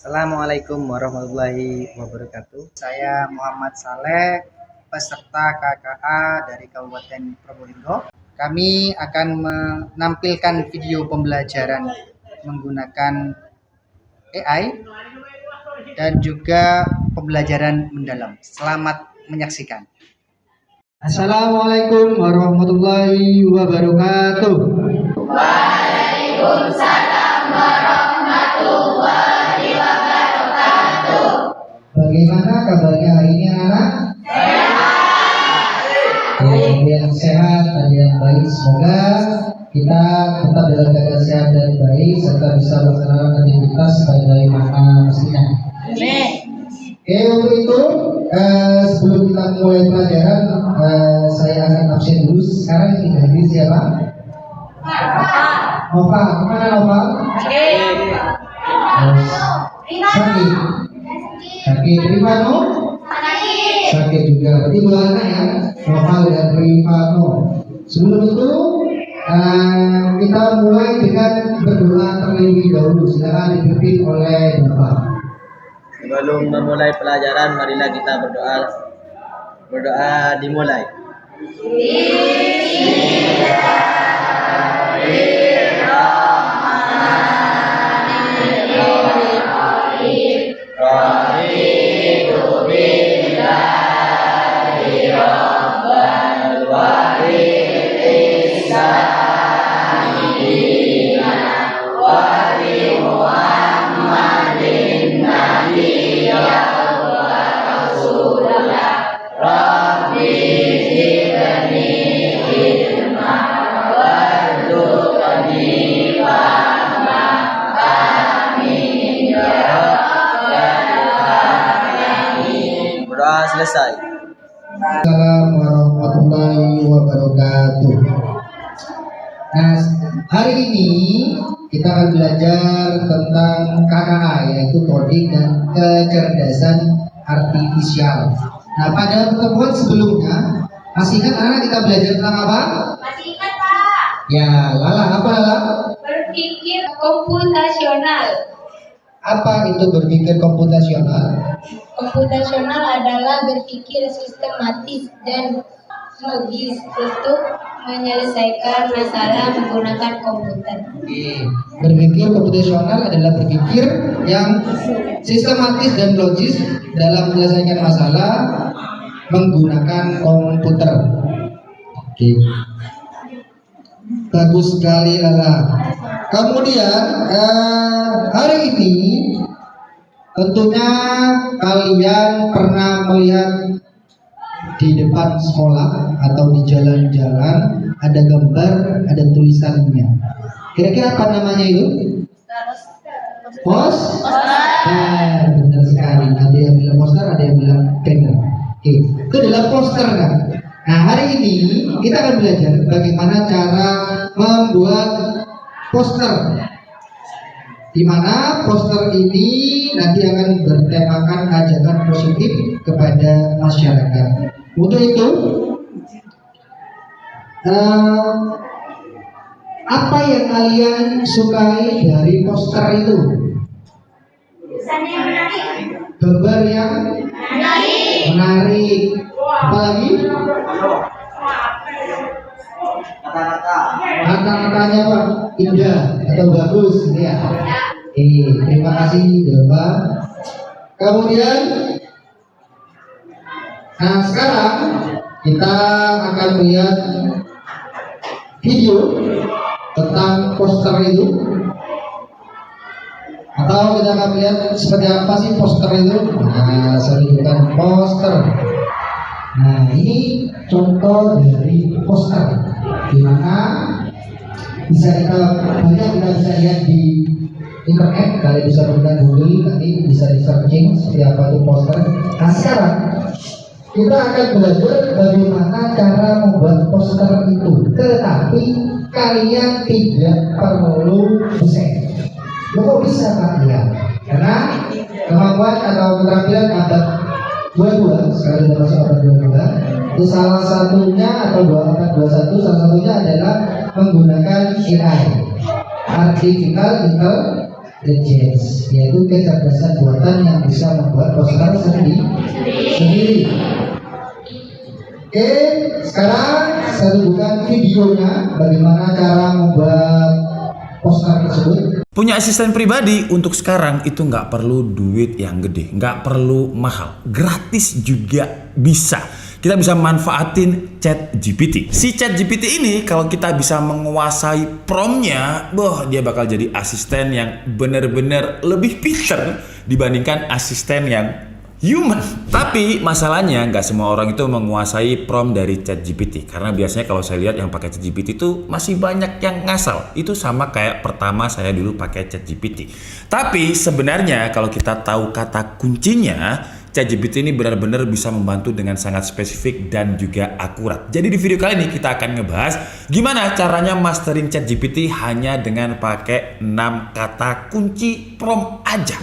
Assalamualaikum warahmatullahi wabarakatuh. Saya Muhammad Saleh, peserta KKA dari Kabupaten Probolinggo. Kami akan menampilkan video pembelajaran menggunakan AI dan juga pembelajaran mendalam. Selamat menyaksikan. Assalamualaikum warahmatullahi wabarakatuh. Waalaikumsalam warahmatullahi wabarakatuh. Bagaimana kabarnya hari ini anak? Ada yang sehat, ada yang baik. Semoga kita tetap dalam keadaan sehat dan baik serta bisa melaksanakan aktivitas sebagaimana mestinya. Oke, untuk itu sebelum kita mulai pelajaran, saya akan absen dulu. Sekarang yang hadir siapa? Nova, kemana Nova? Sakit. Sakit. Rifano? Sakit juga. Berarti dua anak ya, Nova dan Rifano. Sebelum itu kita mulai dengan berdoa terlebih dahulu. Silakan dipimpin oleh Bapak. Sebelum memulai pelajaran, marilah kita berdoa. Berdoa dimulai. Berdoa selesai. Assalamualaikum warahmatullahi wabarakatuh. Nah, hari ini kita akan belajar tentang KKA, yaitu coding dan kecerdasan artifisial. Nah, pada pertemuan sebelumnya, masih ingat anak kita belajar tentang apa? Masih ingat Pak? Ya, Lala, apa Lala? Berpikir komputasional. Apa itu berpikir komputasional? Komputasional adalah berpikir sistematis dan logis untuk menyelesaikan masalah menggunakan komputer. Berpikir komputasional adalah berpikir yang sistematis dan logis dalam menyelesaikan masalah menggunakan komputer. Oke. Bagus sekali Lala. Kemudian hari ini tentunya kalian pernah melihat di depan sekolah atau di jalan-jalan ada gambar, ada tulisannya. Kira-kira apa namanya itu? Poster. Benar sekali. Ada yang bilang poster, ada yang bilang banner. Oke, itu adalah poster kan. Nah, hari ini kita akan belajar bagaimana cara membuat poster. Di mana poster ini nanti akan bertemakan ajakan positif kepada masyarakat. Untuk itu, apa yang kalian sukai dari poster itu? Tulisannya menarik. Gambar yang menarik. Apalagi? Kata-katanya apa? Indah atau bagus, gitu ya. Terima kasih Bapak. Kemudian, nah sekarang kita akan melihat video tentang poster itu, atau kita akan melihat seperti apa sih poster itu. Nah, saya tunjukkan poster. Nah, ini contoh dari poster, di mana bisa kita bisa lihat di internet. Kalian bisa menggunakan Google, nanti bisa di searching seperti apa itu poster. Nah, sekarang kita akan belajar bagaimana cara membuat poster itu, tetapi kalian tidak perlu desain. Kok bisa Pak? Ya, karena kemampuan atau keterampilan abad 22, sekarang sudah masuk abad 22, itu salah satunya atau abad 21, salah satunya adalah menggunakan AI, Artificial intelligence, yaitu kecerdasan buatan yang bisa membuat poster sendiri. Oke, sekarang saya tunjukkan videonya bagaimana cara membuat poster tersebut. Punya asisten pribadi untuk sekarang itu nggak perlu duit yang gede, nggak perlu mahal, gratis juga bisa. Kita bisa manfaatin ChatGPT. Si ChatGPT ini kalau kita bisa menguasai promptnya, dia bakal jadi asisten yang benar-benar lebih pinter dibandingkan asisten yang human. Tapi masalahnya nggak semua orang itu menguasai prompt dari ChatGPT, karena biasanya kalau saya lihat yang pakai ChatGPT itu masih banyak yang ngasal. Itu sama kayak pertama saya dulu pakai ChatGPT. Tapi sebenarnya kalau kita tahu kata kuncinya, ChatGPT ini benar-benar bisa membantu dengan sangat spesifik dan juga akurat. Jadi di video kali ini kita akan ngebahas gimana caranya mastering ChatGPT hanya dengan pakai 6 kata kunci prompt aja.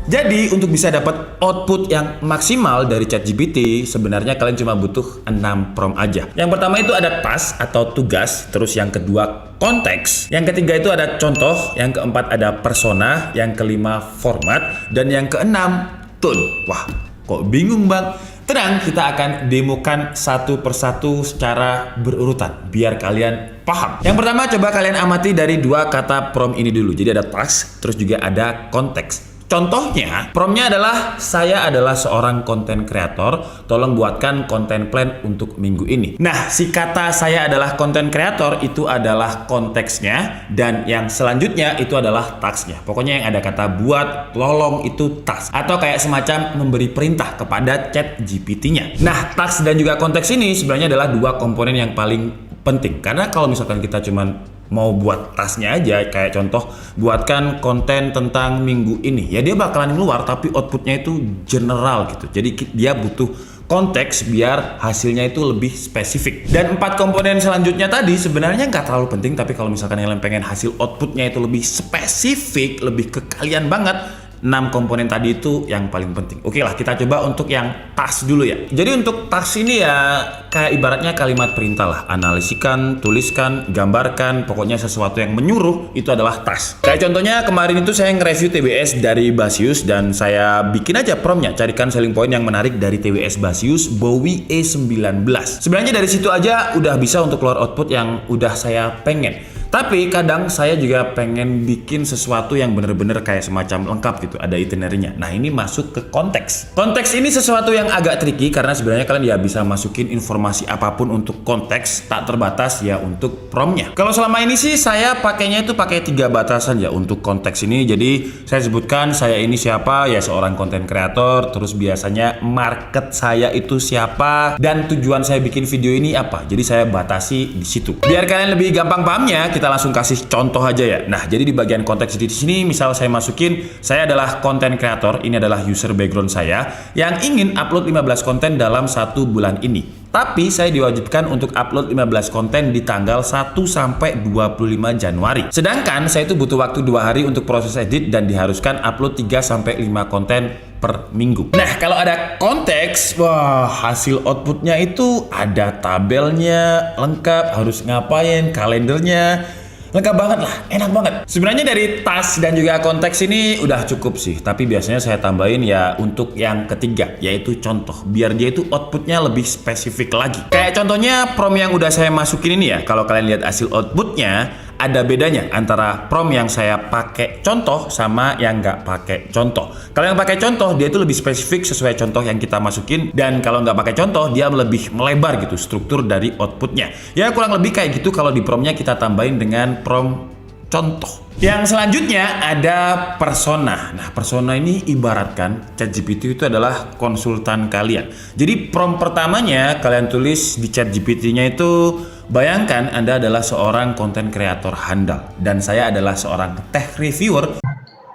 Jadi untuk bisa dapat output yang maksimal dari ChatGPT, sebenarnya kalian cuma butuh 6 prompt aja. Yang pertama itu ada task atau tugas, terus yang kedua konteks, yang ketiga itu ada contoh, yang keempat ada persona, yang kelima format, dan yang keenam tone. Wah, kok bingung bang? Tenang, kita akan demokan satu persatu secara berurutan biar kalian paham. Yang pertama coba kalian amati dari 2 kata prompt ini dulu. Jadi ada task, terus juga ada konteks. Contohnya, promptnya adalah saya adalah seorang konten kreator, tolong buatkan konten plan untuk minggu ini. Nah, si kata saya adalah konten kreator itu adalah konteksnya, dan yang selanjutnya itu adalah tasknya. Pokoknya yang ada kata buat, tolong itu task, atau kayak semacam memberi perintah kepada ChatGPT-nya. Nah, task dan juga konteks ini sebenarnya adalah 2 komponen yang paling penting, karena kalau misalkan kita cuman mau buat tasnya aja, kayak contoh buatkan konten tentang minggu ini, ya dia bakalan keluar tapi outputnya itu general gitu. Jadi dia butuh konteks biar hasilnya itu lebih spesifik. Dan 4 komponen selanjutnya tadi sebenarnya nggak terlalu penting, tapi kalau misalkan kalian pengen hasil outputnya itu lebih spesifik, lebih ke kalian banget, 6 komponen tadi itu yang paling penting. Oke lah, kita coba untuk yang task dulu ya. Jadi untuk task ini ya kayak ibaratnya kalimat perintah lah. Analisikan, tuliskan, gambarkan, pokoknya sesuatu yang menyuruh itu adalah task. Kayak contohnya kemarin itu saya nge-review TWS dari Basius dan saya bikin aja promptnya, carikan selling point yang menarik dari TWS Basius Bowie E19. Sebenarnya dari situ aja udah bisa untuk keluar output yang udah saya pengen. Tapi kadang saya juga pengen bikin sesuatu yang bener-bener kayak semacam lengkap gitu, ada itinerary-nya. Nah ini masuk ke konteks. Konteks ini sesuatu yang agak tricky karena sebenarnya kalian ya bisa masukin informasi apapun untuk konteks, tak terbatas ya untuk prompt-nya. Kalau selama ini sih saya pakainya itu pakai 3 batasan ya untuk konteks ini. Jadi saya sebutkan saya ini siapa, ya seorang konten kreator, terus biasanya market saya itu siapa, dan tujuan saya bikin video ini apa. Jadi saya batasi di situ. Biar kalian lebih gampang pahamnya, kita langsung kasih contoh aja ya. Nah, jadi di bagian konteks di sini misal saya masukin saya adalah konten kreator, ini adalah user background saya yang ingin upload 15 konten dalam 1 bulan ini. Tapi saya diwajibkan untuk upload 15 konten di tanggal 1 sampai 25 Januari. Sedangkan saya itu butuh waktu 2 hari untuk proses edit dan diharuskan upload 3 sampai 5 konten per minggu. Nah, kalau ada konteks, wah hasil outputnya itu ada tabelnya lengkap, harus ngapain, kalendernya lengkap banget lah, enak banget. Sebenarnya dari task dan juga konteks ini udah cukup sih, tapi biasanya saya tambahin ya untuk yang ketiga, yaitu contoh, biar dia itu outputnya lebih spesifik lagi. Kayak contohnya prompt yang udah saya masukin ini ya, kalau kalian lihat hasil outputnya, ada bedanya antara prompt yang saya pakai contoh sama yang nggak pakai contoh. Kalau yang pakai contoh dia itu lebih spesifik sesuai contoh yang kita masukin, dan kalau nggak pakai contoh dia lebih melebar gitu struktur dari outputnya. Ya kurang lebih kayak gitu kalau di promptnya kita tambahin dengan prompt contoh. Yang selanjutnya ada persona. Nah, persona ini ibaratkan ChatGPT itu adalah konsultan kalian. Jadi prompt pertamanya kalian tulis di ChatGPT-nya itu, bayangkan Anda adalah seorang konten kreator handal dan saya adalah seorang tech reviewer.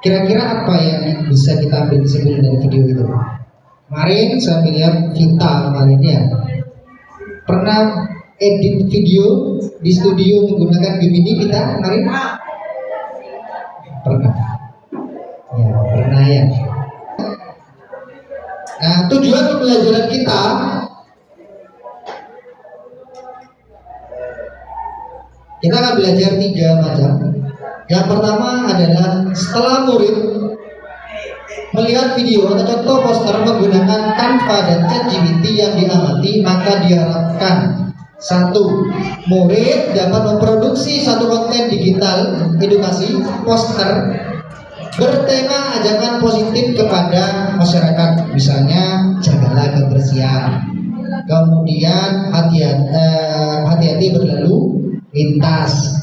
Kira-kira apa yang bisa kita ambil kesimpulan dari video itu? Kemarin saya melihat Vita kemarin ya, pernah edit video di studio menggunakan Gemini Vita kemarin? Pernah. Ya, pernah ya. Nah, tujuan pembelajaran kita Kita akan belajar 3 macam. Yang pertama adalah setelah murid melihat video atau contoh poster menggunakan Canva dan ChatGPT yang diamati, maka diharapkan 1. Murid dapat memproduksi satu konten digital edukasi poster bertema ajakan positif kepada masyarakat, misalnya jagalah kebersihan, kemudian hati-hati berlalu lintas,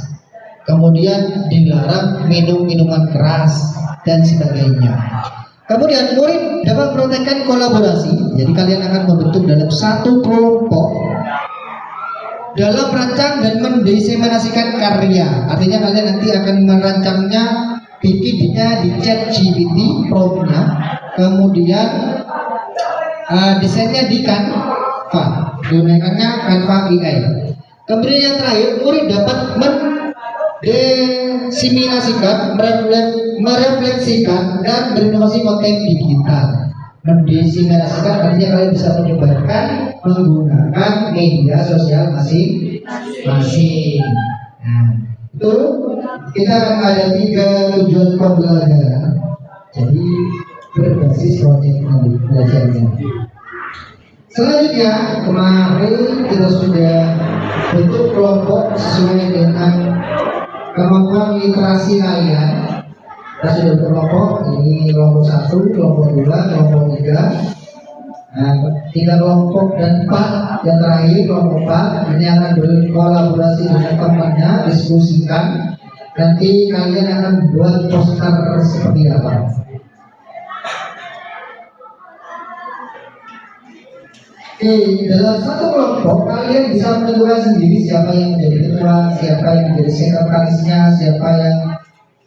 kemudian dilarang minum minuman keras dan sebagainya. Kemudian murid dapat mempraktekkan kolaborasi, jadi kalian akan membentuk dalam satu kelompok dalam merancang dan mendiseminasikan karya. Artinya kalian nanti akan merancangnya, bikinnya di ChatGPT prompt-nya, kemudian desainnya di Canva, gunakannya Canva AI. Kemudian yang terakhir, murid dapat mendiseminasikan, merefleksikan dan berinovasi konten digital. Mendiseminasikan artinya kalian bisa menyebarkan menggunakan media sosial masing-masing. Nah, itu kita akan ada 3 tujuan pembelajaran. Jadi berbasis proyek belajarnya. Selanjutnya, kemarin kita sudah bentuk kelompok sesuai dengan kemampuan literasi kalian. Kita sudah berkelompok, ini kelompok 1, kelompok 2, kelompok 3. Nah, 3 kelompok dan 4 yang terakhir kelompok 4 ini akan berkolaborasi dengan temannya, diskusikan. Nanti kalian akan buat poster seperti apa. Dalam satu kelompok kalian bisa menentukan sendiri siapa yang menjadi ketua, siapa yang menjadi sekretarisnya, siapa yang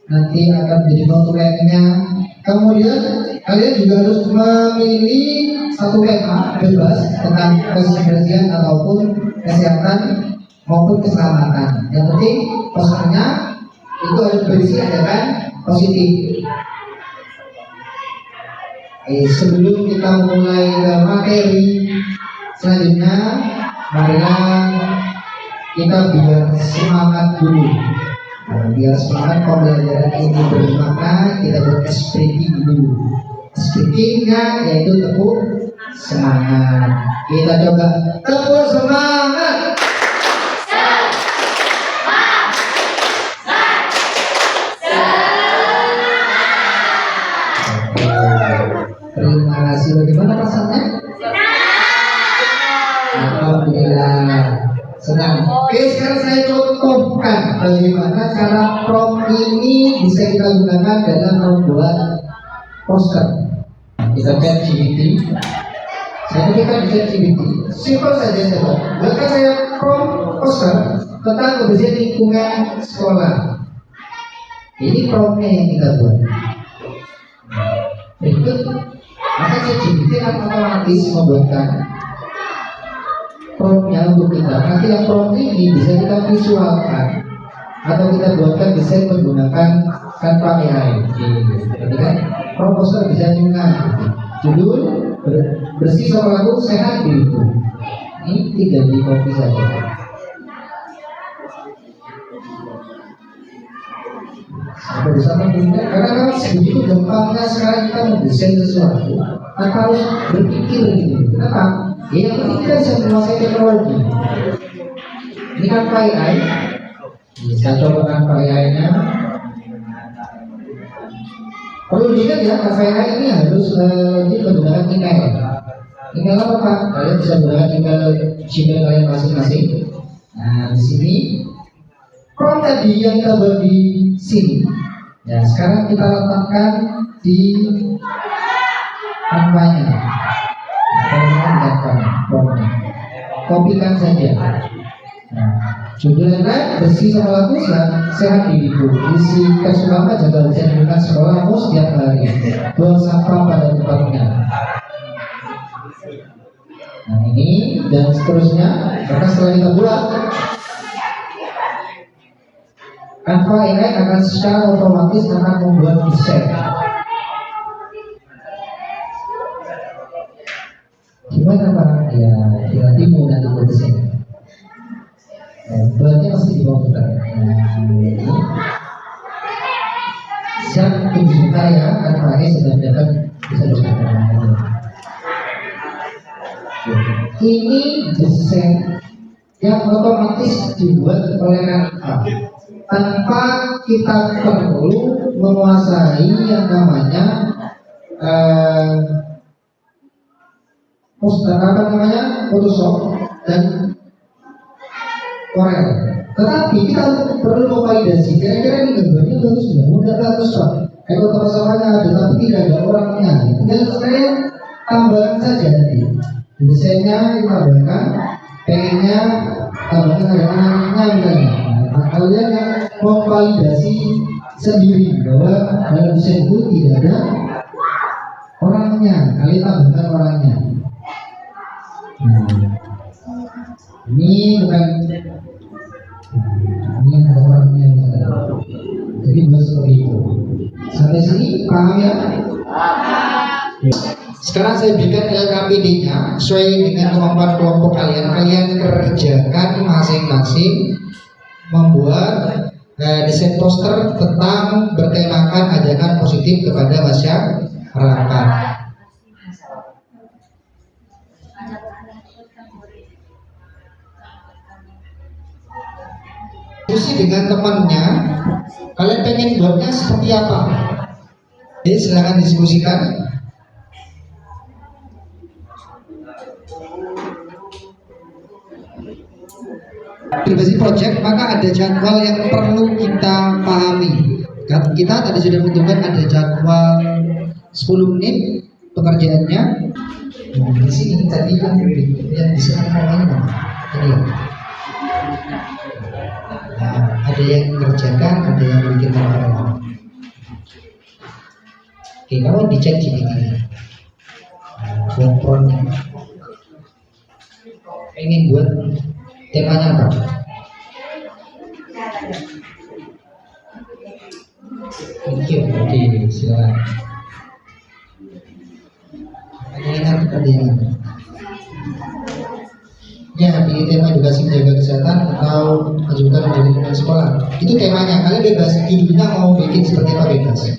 nanti akan menjadi notulennya. Kemudian kalian juga harus memilih satu tema bebas tentang kebersihan ataupun kesehatan maupun keselamatan. Yang penting posternya itu harus berisi ajakan positif. Sebelum kita mulai ke materi selanjutnya, marilah kita biar semangat dulu. Biar semangat pembelajaran ini bermakna, kita buat speaking dulu. Speakingnya yaitu tepuk semangat. Kita coba tepuk semangat. Terima kasih. Bagaimana rasanya? Alhamdulillah. Senang. Oke, sekarang saya contohkan bagaimana cara prompt ini bisa kita gunakan dalam membuat poster. Kita ChatGPT. Saya ketikkan di ChatGPT. Simpel saja sahabat. Bahkan saya prompt poster tentang kebersihan lingkungan sekolah. Ini promptnya yang kita buat. Berikut, maka ChatGPT akan otomatis membuatkan promptnya untuk kita. Nanti yang prompt ini bisa kita visualkan atau kita buatkan desain menggunakan Canva AI. Jadi kan proposal bisa juga judul bersih sama lagu sehat gitu. Ini tinggal di copy saja. Sampai bisa mengingat karena begitu gampangnya sekarang kita mendesain sesuatu tanpa harus berpikir gitu. Kenapa? Ya, yang penting kita bisa menguasai teknologi. Ini kan AI. Bisa coba kan AI-nya. Perlu diingat ya, AI ini harus menggunakan email. Email apa Pak? Kalian bisa menggunakan email Gmail kalian masing-masing. Nah, di sini prompt tadi yang kita buat di sini. Ya, sekarang kita letakkan di Canva-nya. Kopikan saja. Nah, judulnya bersih sama lagu sehat diriku. Isi teks utama jaga kebersihan lingkungan sekolahmu setiap hari. Buang sampah pada tempatnya. Nah ini dan seterusnya. Maka setelah kita buat, Canva AI akan secara otomatis akan membuat desain. Gimana Pak? Ya, nanti mau nanti buat desain. Buatnya masih di komputer. Siap tunjukkan ya, kan terakhir sudah dapat bisa disebutkan. Ini desain yang otomatis dibuat oleh kita tanpa kita perlu menguasai yang namanya Photoshop dan Corel. Tetapi kita perlu memvalidasi kira-kira ini gambarnya bagus nggak? Udah bagus Pak. Foto pesawatnya ada tapi tidak ada orangnya. Tinggal saya tambahkan saja nanti. Desainnya ditambahkan, pengennya tambahkan ada anaknya misalnya. Nah, kalian yang memvalidasi sendiri bahwa dalam desain itu tidak ada orangnya. Kalian tambahkan orangnya. Nah, ini bukan ini yang ada orangnya misalnya. Jadi buat seperti itu. Sampai sini paham ya? Sekarang saya berikan LKPD-nya sesuai dengan kemampuan kelompok kalian. Kalian kerjakan masing-masing membuat desain poster tentang bertemakan ajakan positif kepada masyarakat. Diskusi dengan temannya, kalian pengen buatnya seperti apa? Jadi silakan diskusikan. Berbagi project, maka ada jadwal yang perlu kita pahami. Kita tadi sudah menentukan ada jadwal 10 menit pekerjaannya. Nah, di sini tadi yang disampaikan ini. Nah, ada yang mengerjakan, ada yang bikin laporan. Oke, kamu dicek gini. Buat promnya. Ingin buat temanya apa? Oke, silakan. Ada yang ya, pilih tema edukasi menjaga kesehatan atau ajukan menjadi lingkungan sekolah. Itu temanya, kalian bebas. Judulnya mau bikin seperti apa bebas. Ya.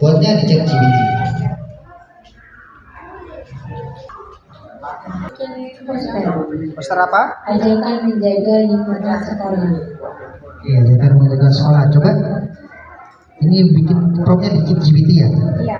Buatnya di ChatGPT. Poster apa? Ajakan menjaga lingkungan sekolah. Iya, ajakan menjaga sekolah. Coba. Ini bikin promptnya di ChatGPT ya? Iya.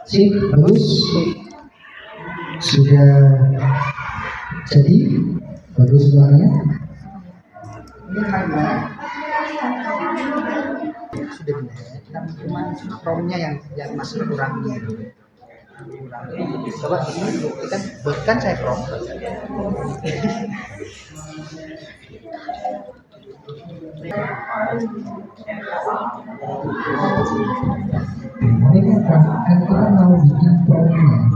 Sip, bagus. Sudah jadi bagus suaranya. Sudah benar, cuma promnya yang masih kurang gitu. Coba kita buatkan saya prom. Ini kan kita mau bikin promnya.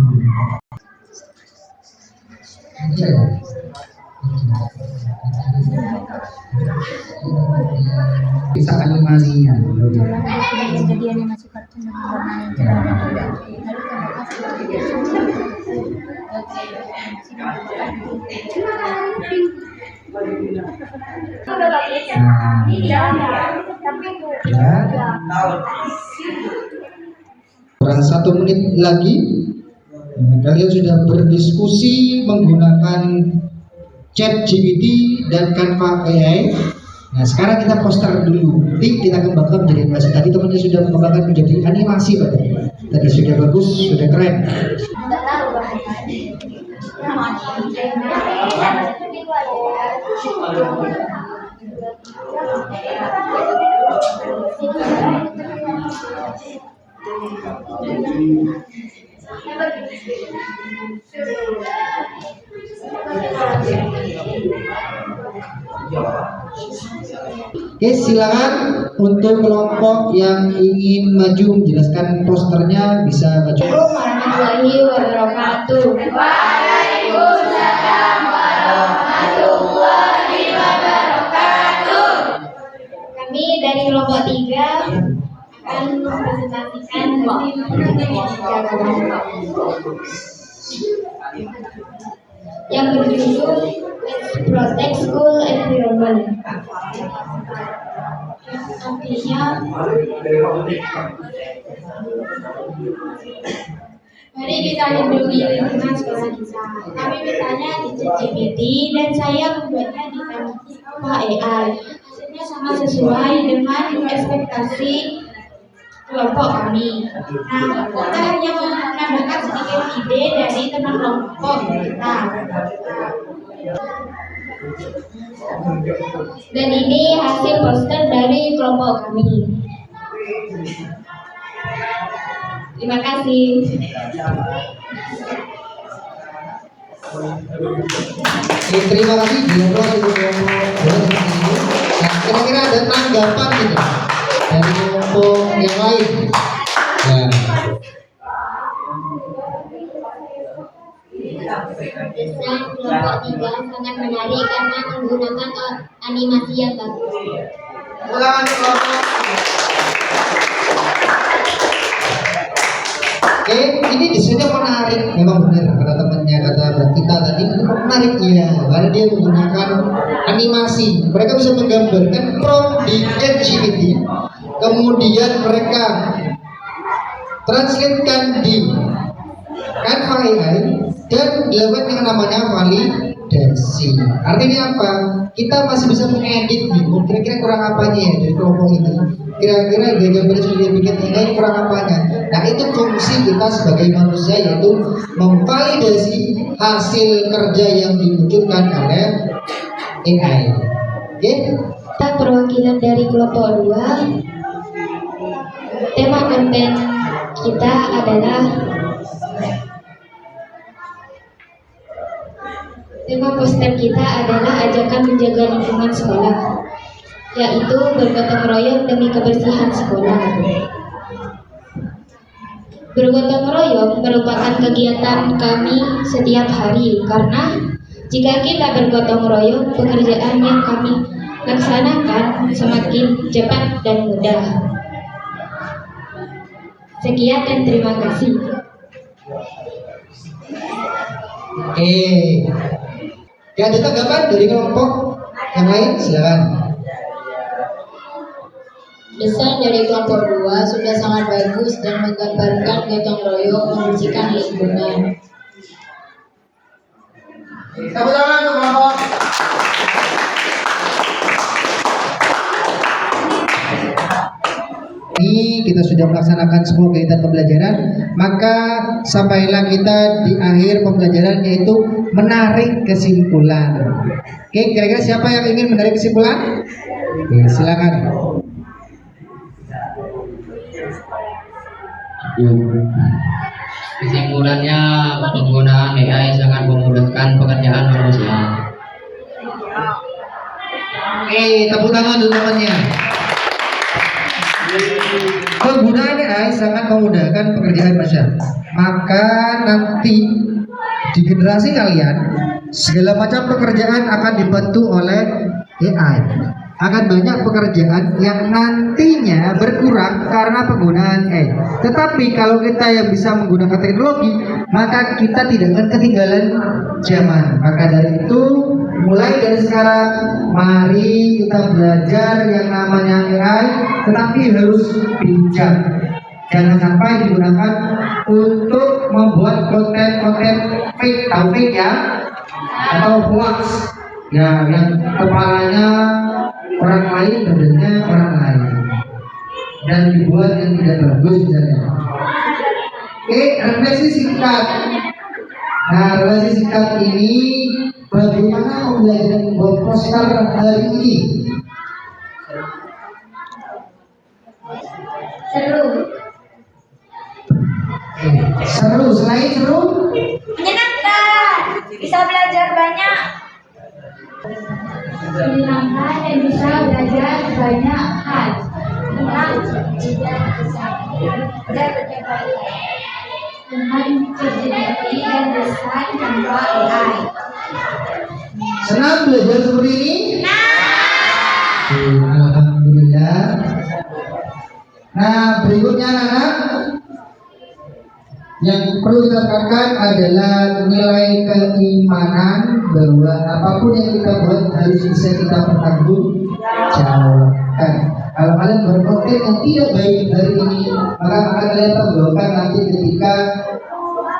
Bisa animasinya. Jadi animasi kartun dengan warna yang cerah. Kurang 1 menit lagi. Kalian sudah berdiskusi menggunakan ChatGPT dan Canva AI. Nah, sekarang kita poster dulu. Nanti kita kembangkan menjadi animasi. Tadi temannya sudah mengembangkan menjadi animasi, Pak. Tadi sudah bagus, sudah keren. Oke, silakan untuk kelompok yang ingin maju menjelaskan posternya bisa maju. Warahmatullahi wabarakatuh. Kami dari kelompok 3 akan mempresentasikan yang berjudul Let's Protect School Environment. Artinya, mari kita lindungi lingkungan sekolah kita. Kami bertanya di ChatGPT dan saya membuatnya di tanpa AI. Hasilnya sangat sesuai dengan ekspektasi kelompok kami. Nah, kita hanya menambahkan sedikit ide dari teman kelompok kita. Dan ini hasil poster dari kelompok kami. Terima kasih. Oke, terima kasih Diego untuk kelompok. Nah, kira-kira ada tanggapan gitu dari kelompok yang lain. Nah, Desain kelompok 3 sangat menarik karena menggunakan animasi yang bagus. ulangan kelompok. Oke, ini desainnya menarik, memang benar kata temannya, kata kita tadi itu menarik ya, karena dia menggunakan animasi. Mereka bisa menggambarkan prompt di ChatGPT, kemudian mereka translatekan di Canva AI dan dilakukan dengan namanya validasi. Artinya apa? Kita masih bisa mengedit nih. Kira-kira kurang apanya ya dari kelompok ini? Kira-kira gambar sudah bikin ini kurang apanya? Nah, itu fungsi kita sebagai manusia, yaitu memvalidasi hasil kerja yang dimunculkan oleh AI. Oke? Kita perwakilan dari kelompok 2. Tema konten kita adalah tema poster kita adalah ajakan menjaga lingkungan sekolah, yaitu bergotong royong demi kebersihan sekolah. Bergotong royong merupakan kegiatan kami setiap hari karena jika kita bergotong royong, pekerjaan yang kami laksanakan semakin cepat dan mudah. Sekian dan terima kasih. Oke. Ya, ada tanggapan dari kelompok yang lain? Silakan. Desain dari kelompok 2 sudah sangat bagus dan menggambarkan gotong royong membersihkan lingkungan. Tepuk tangan untuk kelompok. Ini kita sudah melaksanakan semua kegiatan pembelajaran, maka sampailah kita di akhir pembelajaran, yaitu menarik kesimpulan. Oke, kira-kira siapa yang ingin menarik kesimpulan? Oke, silakan. Kesimpulannya, penggunaan AI sangat memudahkan pekerjaan manusia. Oke, tepuk tangan dulu temannya. Penggunaan AI sangat memudahkan pekerjaan manusia. Maka nanti di generasi kalian segala macam pekerjaan akan dibantu oleh AI. Akan banyak pekerjaan yang nantinya berkurang karena penggunaan AI. Tetapi kalau kita yang bisa menggunakan teknologi, maka kita tidak akan ketinggalan zaman. Maka dari itu, mulai dari sekarang, mari kita belajar yang namanya AI, tetapi harus bijak. Jangan sampai digunakan untuk membuat konten-konten fake, atau fake ya, atau hoax ya, yang kepalanya orang lain, badannya orang lain, dan dibuat yang tidak bagus misalnya. Oke, refleksi singkat. Nah, refleksi singkat ini bagaimana pembelajaran membuat poster hari ini? Seru. Seru, selain seru, Menyenangkan. Bisa belajar banyak. Menyenangkan dan bisa belajar banyak hal tentang ChatGPT dan desain tanpa AI. senang belajar seperti ini. Alhamdulillah. Nah, berikutnya anak-anak, yang perlu kita tekankan adalah nilai keimanan bahwa apapun yang kita buat harus bisa kita pertanggungjawabkan. Kalau kalian berkonten yang tidak baik hari ini, maka akan kalian tanggungjawabkan nanti ketika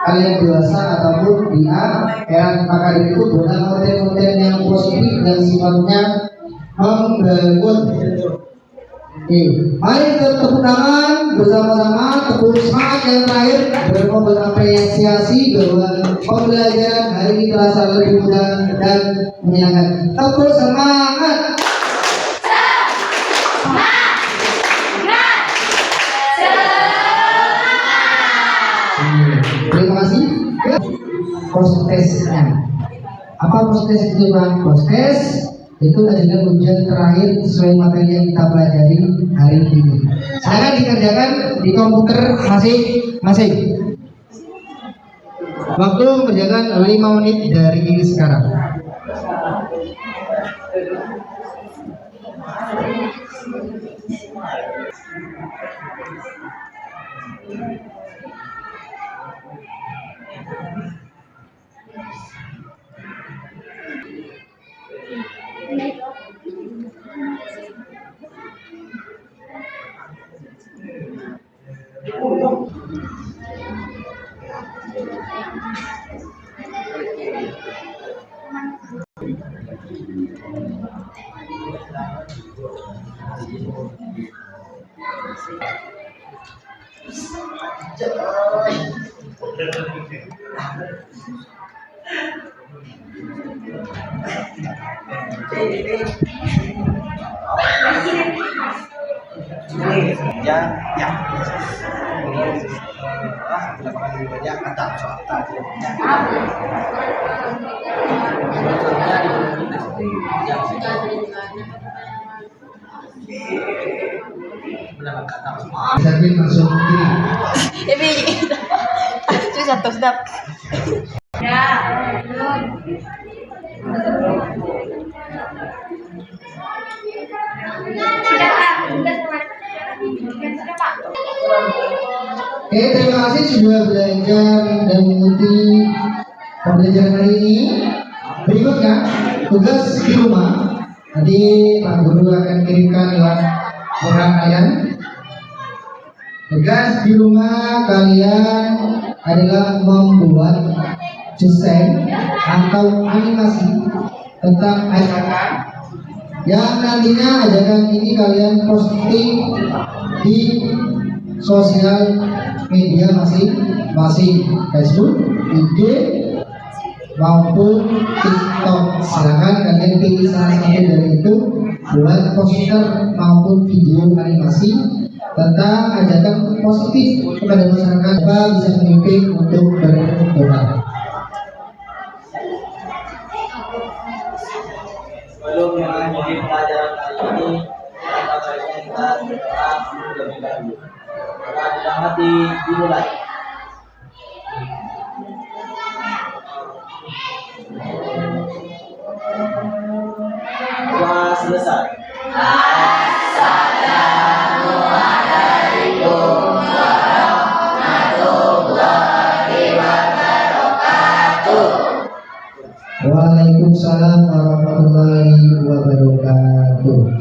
kalian dewasa ataupun di akhirat. Maka itu buatlah konten-konten yang positif dan sifatnya membangun. Oke, mari kita tepuk tangan bersama-sama, tepuk semangat yang terakhir bermomen apresiasi bahwa pembelajaran hari ini terasa lebih mudah dan menyenangkan. Tepuk semangat. Terima kasih. Postesnya. Apa postes itu, Bang? Postes itu adalah ujian terakhir sesuai materi yang kita pelajari hari ini. Silakan dikerjakan di komputer masing-masing. Waktu mengerjakan 5 menit dari ini sekarang. Tapi masuk kiri. Ini susah tuh sedap. Ya. Oke, terima kasih sudah belajar dan mengikuti pembelajaran hari ini. Berikutnya tugas di rumah. Nanti Pak Guru akan kirimkan lewat orang kalian. Tugas di rumah kalian adalah membuat desain atau animasi tentang ajakan yang nantinya ajakan ini kalian posting di sosial media masing-masing, Facebook, IG maupun TikTok. Silakan kalian pilih salah satu dari itu buat poster maupun video animasi tentang ajakan positif kepada masyarakat apa bisa memimpin untuk berdoa. Sebelum mengakhiri pelajaran kali ini, kita baiknya kita berdoa lebih dahulu. Doa dalam hati dimulai. Doa selesai. Waalaikumsalam warahmatullahi wabarakatuh.